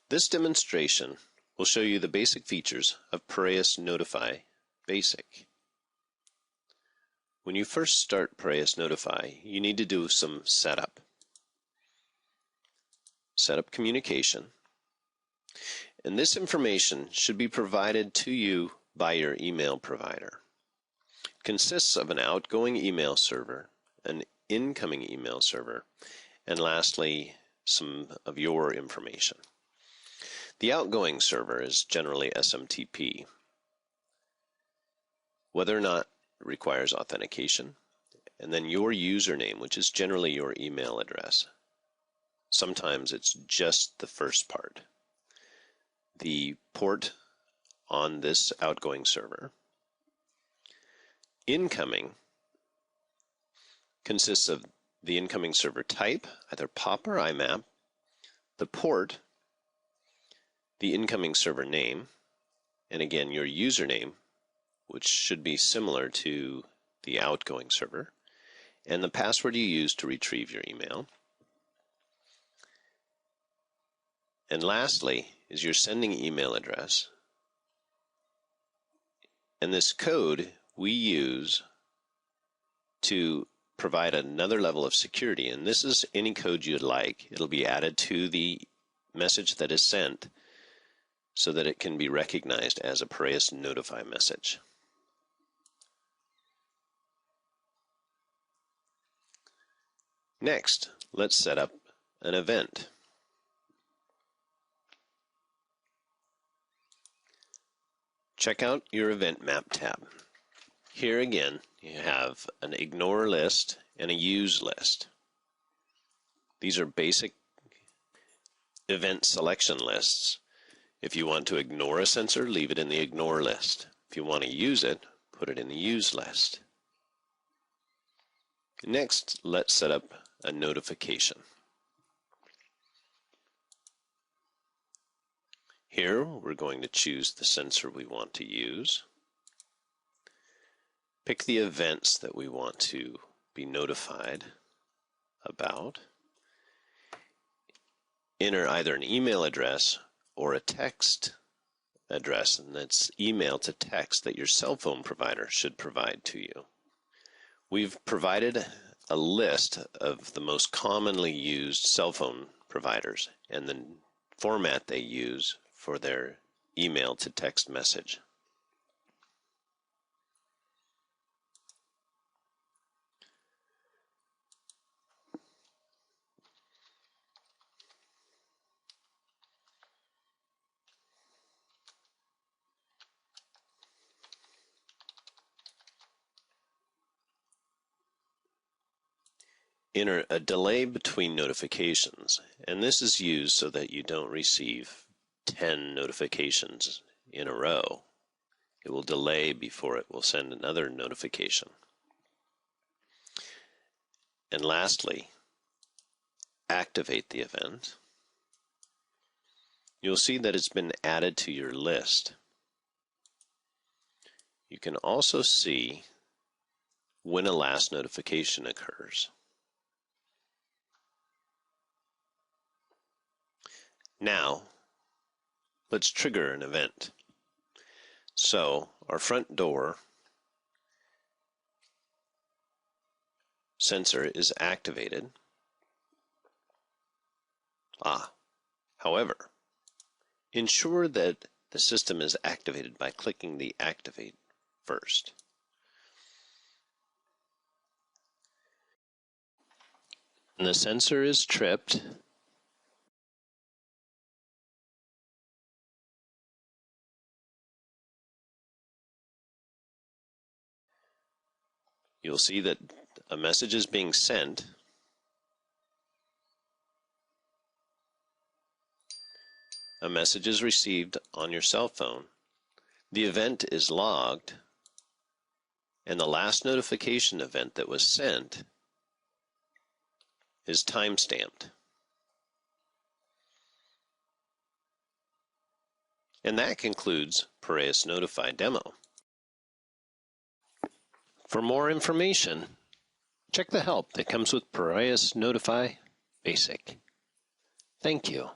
This demonstration will show you the basic features of Piraeus Notify Basic. When you first start Piraeus Notify, you need to do some setup. Setup communication. And this information should be provided to you by your email provider. It consists of an outgoing email server, an incoming email server, and lastly, some of your information. The outgoing server is generally SMTP. Whether or not it requires authentication, and then your username, which is generally your email address. Sometimes it's just the first part. The port on this outgoing server. Incoming consists of the incoming server type, either POP or IMAP, the port, the incoming server name, and again your username, which should be similar to the outgoing server, and the password you use to retrieve your email. And lastly is your sending email address. And this code we use to provide another level of security, and this is any code you'd like. It'll be added to the message that is sent so that it can be recognized as a Piraeus Notify message. Next, let's set up an event. Check out your event map tab. Here again, you have an ignore list and a use list. These are basic event selection lists. If you want to ignore a sensor, leave it in the ignore list. If you want to use it, put it in the use list. Next, let's set up a notification. Here, we're going to choose the sensor we want to use. Pick the events that we want to be notified about. Enter either an email address or a text address, and that's email to text that your cell phone provider should provide to you. We've provided a list of the most commonly used cell phone providers and the format they use for their email to text message. Enter a delay between notifications, and this is used so that you don't receive 10 notifications in a row. It will delay before it will send another notification. And lastly, activate the event. You'll see that it's been added to your list. You can also see when a last notification occurs. Now, let's trigger an event. So, our front door sensor is activated. However, ensure that the system is activated by clicking the Activate first. And the sensor is tripped. You'll see that a message is being sent. A message is received on your cell phone. The event is logged, and the last notification event that was sent is time-stamped. And that concludes Piraeus Notify demo. For more information, check the help that comes with Piraeus Notify Basic. Thank you.